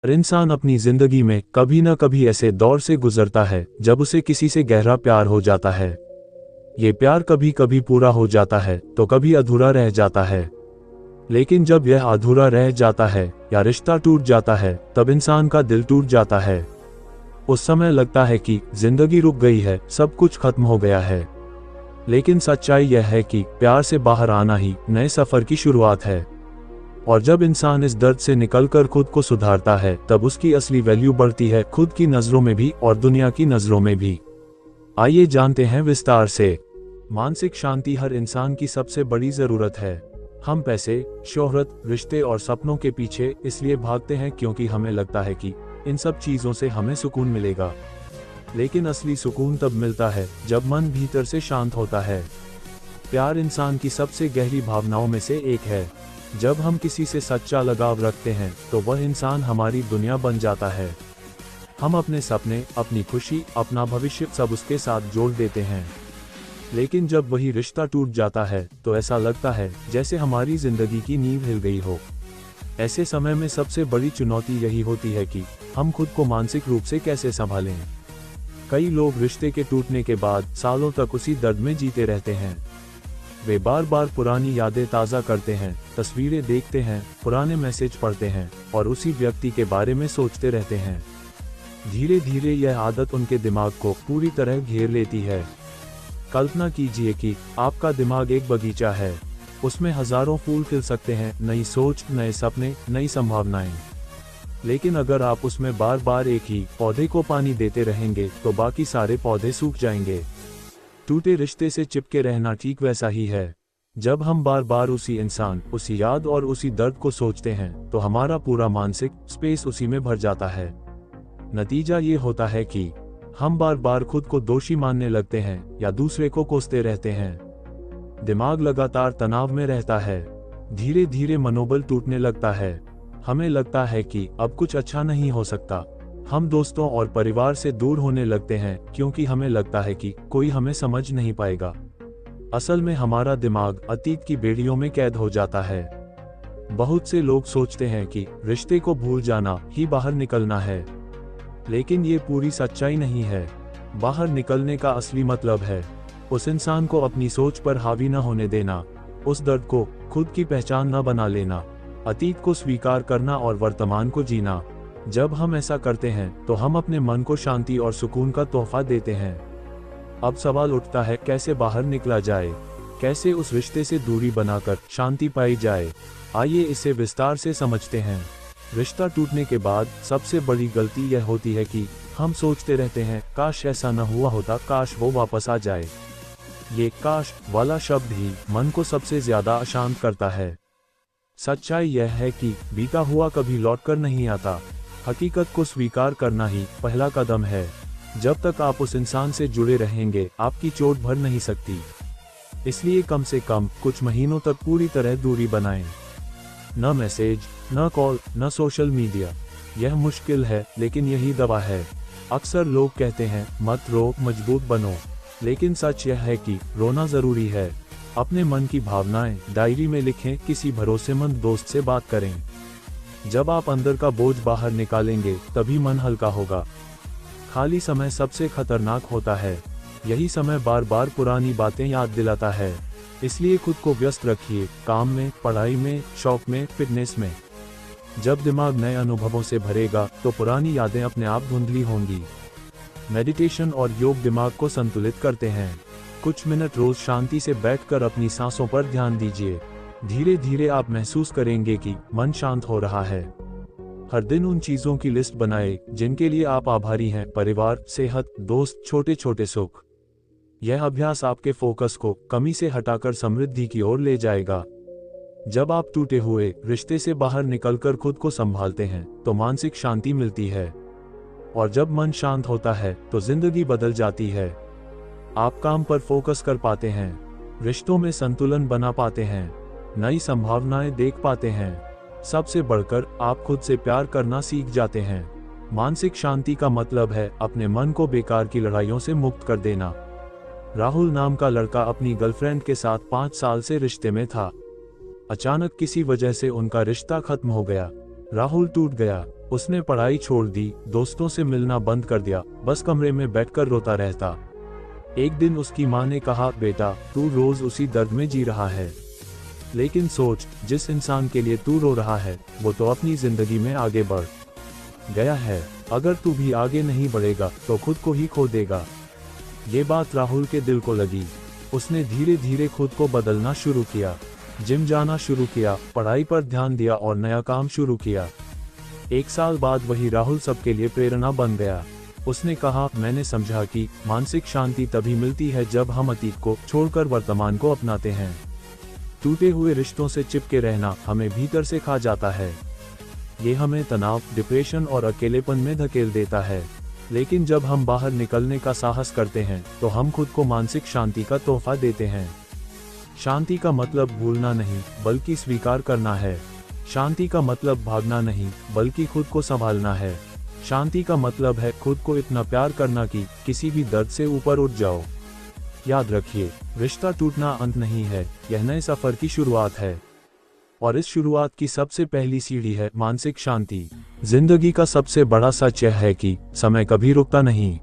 हर इंसान अपनी जिंदगी में कभी न कभी ऐसे दौर से गुजरता है जब उसे किसी से गहरा प्यार हो जाता है। ये प्यार कभी कभी पूरा हो जाता है तो कभी अधूरा रह जाता है। लेकिन जब यह अधूरा रह जाता है या रिश्ता टूट जाता है तब इंसान का दिल टूट जाता है। उस समय लगता है कि जिंदगी रुक गई है, सब कुछ खत्म हो गया है। लेकिन सच्चाई यह है कि प्यार से बाहर आना ही नए सफर की शुरुआत है। और जब इंसान इस दर्द से निकलकर खुद को सुधारता है तब उसकी असली वैल्यू बढ़ती है, खुद की नजरों में भी और दुनिया की नजरों में भी। आइए जानते हैं विस्तार से। मानसिक शांति हर इंसान की सबसे बड़ी जरूरत है। हम पैसे, शोहरत, रिश्ते और सपनों के पीछे इसलिए भागते हैं क्योंकि हमें लगता है कि इन सब चीजों से हमें सुकून मिलेगा। लेकिन असली सुकून तब मिलता है जब मन भीतर से शांत होता है। प्यार इंसान की सबसे गहरी भावनाओं में से एक है। जब हम किसी से सच्चा लगाव रखते हैं तो वह इंसान हमारी दुनिया बन जाता है। हम अपने सपने, अपनी खुशी, अपना भविष्य सब उसके साथ जोड़ देते हैं। लेकिन जब वही रिश्ता टूट जाता है तो ऐसा लगता है जैसे हमारी जिंदगी की नींव हिल गई हो। ऐसे समय में सबसे बड़ी चुनौती यही होती है कि हम खुद को मानसिक रूप से कैसे संभालें। कई लोग रिश्ते के टूटने के बाद सालों तक उसी दर्द में जीते रहते हैं। वे बार बार पुरानी यादें ताज़ा करते हैं, तस्वीरें देखते हैं, पुराने मैसेज पढ़ते हैं और उसी व्यक्ति के बारे में सोचते रहते हैं। धीरे धीरे यह आदत उनके दिमाग को पूरी तरह घेर लेती है। कल्पना कीजिए कि आपका दिमाग एक बगीचा है। उसमें हजारों फूल खिल सकते हैं, नई सोच, नए सपने, नई संभावनाएं। लेकिन अगर आप उसमें बार बार एक ही पौधे को पानी देते रहेंगे तो बाकी सारे पौधे सूख जाएंगे। टूटे रिश्ते से चिपके रहना ठीक वैसा ही है। जब हम बार बार उसी इंसान, उसी याद और उसी दर्द को सोचते हैं तो हमारा पूरा मानसिक स्पेस उसी में भर जाता है। नतीजा ये होता है कि हम बार बार खुद को दोषी मानने लगते हैं या दूसरे को कोसते रहते हैं। दिमाग लगातार तनाव में रहता है। धीरे धीरे मनोबल टूटने लगता है। हमें लगता है कि अब कुछ अच्छा नहीं हो सकता। हम दोस्तों और परिवार से दूर होने लगते हैं क्योंकि हमें लगता है कि कोई हमें समझ नहीं पाएगा। असल में हमारा दिमाग अतीत की बेड़ियों में कैद हो जाता है। बहुत से लोग सोचते हैं कि रिश्ते को भूल जाना ही बाहर निकलना है। लेकिन ये पूरी सच्चाई नहीं है। बाहर निकलने का असली मतलब है उस इंसान को अपनी सोच पर हावी न होने देना, उस दर्द को खुद की पहचान न बना लेना, अतीत को स्वीकार करना और वर्तमान को जीना। जब हम ऐसा करते हैं तो हम अपने मन को शांति और सुकून का तोहफा देते हैं। अब सवाल उठता है, कैसे बाहर निकला जाए? कैसे उस रिश्ते से दूरी बनाकर शांति पाई जाए? आइए इसे विस्तार से समझते हैं। रिश्ता टूटने के बाद सबसे बड़ी गलती यह होती है कि हम सोचते रहते हैं, काश ऐसा न हुआ होता, काश वो वापस आ जाए। ये काश वाला शब्द ही मन को सबसे ज्यादा अशांत करता है। सच्चाई यह है कि बीता हुआ कभी लौटकर नहीं आता। हकीकत को स्वीकार करना ही पहला कदम है। जब तक आप उस इंसान से जुड़े रहेंगे आपकी चोट भर नहीं सकती। इसलिए कम से कम कुछ महीनों तक पूरी तरह दूरी बनाएं। न मैसेज, न कॉल, न सोशल मीडिया। यह मुश्किल है लेकिन यही दवा है। अक्सर लोग कहते हैं मत रो, मजबूत बनो। लेकिन सच यह है कि रोना जरूरी है। अपने मन की भावनाएं डायरी में लिखें, किसी भरोसेमंद दोस्त से बात करें। जब आप अंदर का बोझ बाहर निकालेंगे तभी मन हल्का होगा। खाली समय सबसे खतरनाक होता है। यही समय बार बार पुरानी बातें याद दिलाता है। इसलिए खुद को व्यस्त रखिए, काम में, पढ़ाई में, शौक में, फिटनेस में। जब दिमाग नए अनुभवों से भरेगा तो पुरानी यादें अपने आप धुंधली होंगी। मेडिटेशन और योग दिमाग को संतुलित करते हैं। कुछ मिनट रोज शांति से बैठकर अपनी सांसों पर ध्यान दीजिए। धीरे धीरे आप महसूस करेंगे कि मन शांत हो रहा है। हर दिन उन चीजों की लिस्ट बनाएं जिनके लिए आप आभारी हैं, परिवार, सेहत, दोस्त, छोटे छोटे सुख। यह अभ्यास आपके फोकस को कमी से हटाकर समृद्धि की ओर ले जाएगा। जब आप टूटे हुए रिश्ते से बाहर निकलकर खुद को संभालते हैं तो मानसिक शांति मिलती है। और जब मन शांत होता है तो जिंदगी बदल जाती है। आप काम पर फोकस कर पाते हैं, रिश्तों में संतुलन बना पाते हैं, नई संभावनाएं देख पाते हैं। सबसे बढ़कर आप खुद से प्यार करना सीख जाते हैं। मानसिक शांति का मतलब है अपने मन को बेकार की लड़ाइयों से मुक्त कर देना। राहुल नाम का लड़का अपनी गर्लफ्रेंड के साथ 5 साल से रिश्ते में था। अचानक किसी वजह से उनका रिश्ता खत्म हो गया। राहुल टूट गया। उसने पढ़ाई छोड़ दी, दोस्तों से मिलना बंद कर दिया, बस कमरे में बैठकर रोता रहता। एक दिन उसकी माँ ने कहा, बेटा तू रोज उसी दर्द में जी रहा है, लेकिन सोच, जिस इंसान के लिए तू रो रहा है वो तो अपनी जिंदगी में आगे बढ़ गया है। अगर तू भी आगे नहीं बढ़ेगा तो खुद को ही खो देगा। ये बात राहुल के दिल को लगी। उसने धीरे धीरे खुद को बदलना शुरू किया, जिम जाना शुरू किया, पढ़ाई पर ध्यान दिया और नया काम शुरू किया। 1 साल बाद वही राहुल सबके लिए प्रेरणा बन गया। उसने कहा, मैंने समझा कि मानसिक शांति तभी मिलती है जब हम अतीत को छोड़कर वर्तमान को अपनाते हैं। टूटे हुए रिश्तों से चिपके रहना हमें भीतर से खा जाता है। ये हमें तनाव, डिप्रेशन और अकेलेपन में धकेल देता है। लेकिन जब हम बाहर निकलने का साहस करते हैं तो हम खुद को मानसिक शांति का तोहफा देते हैं। शांति का मतलब भूलना नहीं बल्कि स्वीकार करना है। शांति का मतलब भागना नहीं बल्कि खुद को संभालना है। शांति का मतलब है खुद को इतना प्यार करना कि किसी भी दर्द से ऊपर उठ जाओ। याद रखिए, रिश्ता टूटना अंत नहीं है, यह नए सफर की शुरुआत है। और इस शुरुआत की सबसे पहली सीढ़ी है मानसिक शांति। जिंदगी का सबसे बड़ा सच यह है कि समय कभी रुकता नहीं।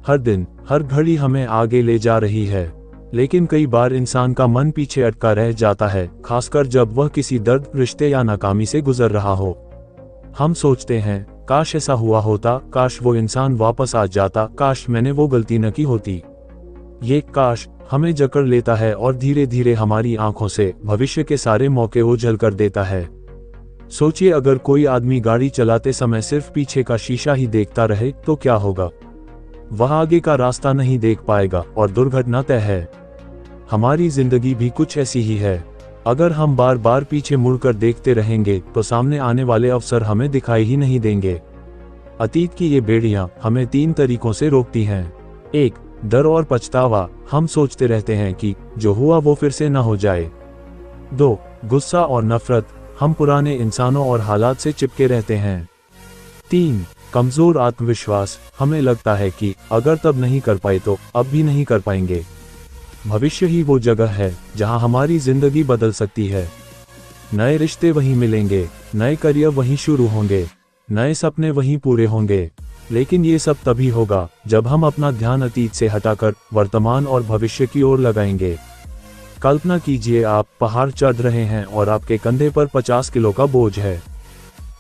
हर दिन, हर घड़ी हमें आगे ले जा रही है, लेकिन कई बार इंसान का मन पीछे अटका रह जाता है, खासकर जब वह किसी दर्द, रिश्ते या नाकामी से गुजर रहा हो। हम सोचते हैं, काश ऐसा हुआ होता, काश वो इंसान वापस आ जाता, काश मैंने वो गलती न की होती। ये काश हमें जकड़ लेता है और धीरे धीरे हमारी आंखों से भविष्य के सारे मौके ओझल कर देता है। सोचिए, अगर कोई आदमी गाड़ी चलाते समय सिर्फ पीछे का शीशा ही देखता रहे तो क्या होगा? वह आगे का रास्ता नहीं देख पाएगा और दुर्घटना तय है। हमारी जिंदगी भी कुछ ऐसी ही है। अगर हम बार बार पीछे मुड़कर देखते रहेंगे तो सामने आने वाले अवसर हमें दिखाई ही नहीं देंगे। अतीत की ये बेड़ियां हमें 3 तरीकों से रोकती हैं। 1, डर और पछतावा, हम सोचते रहते हैं कि जो हुआ वो फिर से न हो जाए। 2, गुस्सा और नफरत, हम पुराने इंसानों और हालात से चिपके रहते हैं। 3, कमजोर आत्मविश्वास, हमें लगता है कि अगर तब नहीं कर पाए तो अब भी नहीं कर पाएंगे। भविष्य ही वो जगह है जहां हमारी जिंदगी बदल सकती है। नए रिश्ते वहीं मिलेंगे, नए करियर वहीं शुरू होंगे, नए सपने वहीं पूरे होंगे। लेकिन ये सब तभी होगा जब हम अपना ध्यान अतीत से हटाकर वर्तमान और भविष्य की ओर लगाएंगे। कल्पना कीजिए, आप पहाड़ चढ़ रहे हैं और आपके कंधे पर 50 किलो का बोझ है।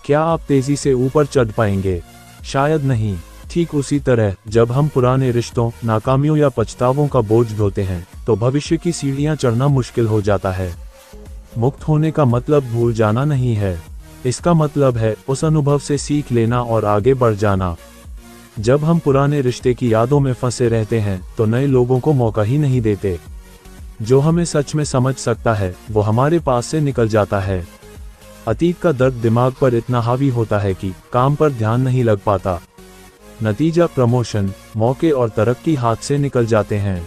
क्या आप तेजी से ऊपर चढ़ पाएंगे? शायद नहीं। ठीक उसी तरह जब हम पुराने रिश्तों, नाकामियों या पछतावों का बोझ ढोते हैं तो भविष्य की सीढ़ियां चढ़ना मुश्किल हो जाता है। मुक्त होने का मतलब भूल जाना नहीं है, इसका मतलब है उस अनुभव से सीख लेना और आगे बढ़ जाना। जब हम पुराने रिश्ते की यादों में फंसे रहते हैं तो नए लोगों को मौका ही नहीं देते। जो हमें सच में समझ सकता है वो हमारे पास से निकल जाता है। अतीत का दर्द दिमाग पर इतना हावी होता है कि काम पर ध्यान नहीं लग पाता। नतीजा प्रमोशन, मौके और तरक्की हाथ से निकल जाते हैं।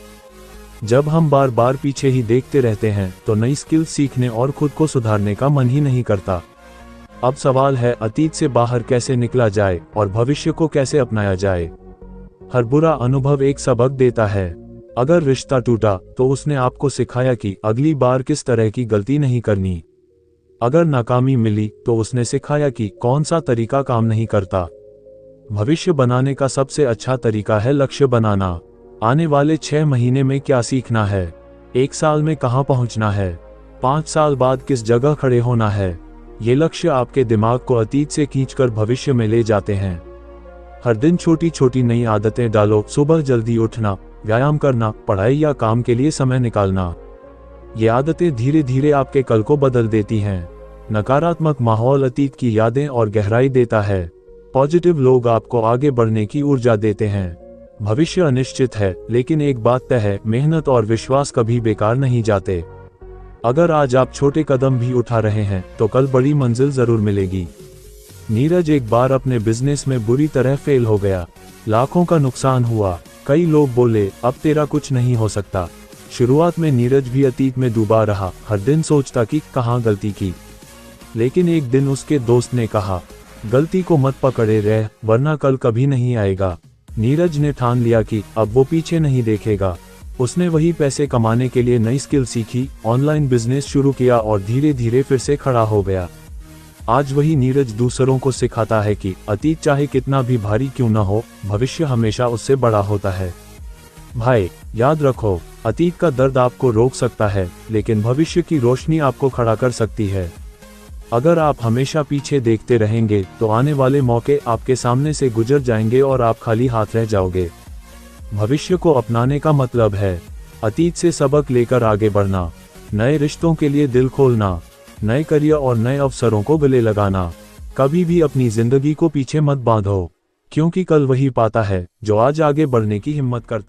जब हम बार बार पीछे ही देखते रहते हैं तो नई स्किल सीखने और खुद को सुधारने का मन ही नहीं करता। अब सवाल है, अतीत से बाहर कैसे निकला जाए और भविष्य को कैसे अपनाया जाए। हर बुरा अनुभव एक सबक देता है। अगर रिश्ता टूटा तो उसने आपको सिखाया कि अगली बार किस तरह की गलती नहीं करनी। अगर नाकामी मिली तो उसने सिखाया कि कौन सा तरीका काम नहीं करता। भविष्य बनाने का सबसे अच्छा तरीका है लक्ष्य बनाना। आने वाले 6 महीने में क्या सीखना है, 1 साल में कहां पहुंचना है, 5 साल बाद किस जगह खड़े होना है। ये लक्ष्य आपके दिमाग को अतीत से खींचकर भविष्य में ले जाते हैं। हर दिन छोटी छोटी नई आदतें डालो। सुबह जल्दी उठना, व्यायाम करना, पढ़ाई या काम के लिए समय निकालना। ये आदतें धीरे धीरे आपके कल को बदल देती हैं। नकारात्मक माहौल अतीत की यादें और गहराई देता है। पॉजिटिव लोग आपको आगे बढ़ने की ऊर्जा देते हैं। भविष्य अनिश्चित है, लेकिन एक बात तय है, मेहनत और विश्वास कभी बेकार नहीं जाते। अगर आज आप छोटे कदम भी उठा रहे हैं तो कल बड़ी मंजिल जरूर मिलेगी। नीरज एक बार अपने बिजनेस में बुरी तरह फेल हो गया। लाखों का नुकसान हुआ। कई लोग बोले, अब तेरा कुछ नहीं हो सकता। शुरुआत में नीरज भी अतीत में डूबा रहा, हर दिन सोचता कि कहाँ गलती की। लेकिन एक दिन उसके दोस्त ने कहा, गलती को मत पकड़े रह, वरना कल कभी नहीं आएगा। नीरज ने ठान लिया कि अब वो पीछे नहीं देखेगा। उसने वही पैसे कमाने के लिए नई स्किल सीखी, ऑनलाइन बिजनेस शुरू किया और धीरे धीरे फिर से खड़ा हो गया। आज वही नीरज दूसरों को सिखाता है कि अतीत चाहे कितना भी भारी क्यों न हो, भविष्य हमेशा उससे बड़ा होता है। भाई, याद रखो, अतीत का दर्द आपको रोक सकता है, लेकिन भविष्य की रोशनी आपको खड़ा कर सकती है। अगर आप हमेशा पीछे देखते रहेंगे तो आने वाले मौके आपके सामने से गुजर जाएंगे और आप खाली हाथ रह जाओगे। भविष्य को अपनाने का मतलब है अतीत से सबक लेकर आगे बढ़ना, नए रिश्तों के लिए दिल खोलना, नए करियर और नए अवसरों को गले लगाना। कभी भी अपनी जिंदगी को पीछे मत बांधो, क्योंकि कल वही पाता है जो आज आगे बढ़ने की हिम्मत करता है।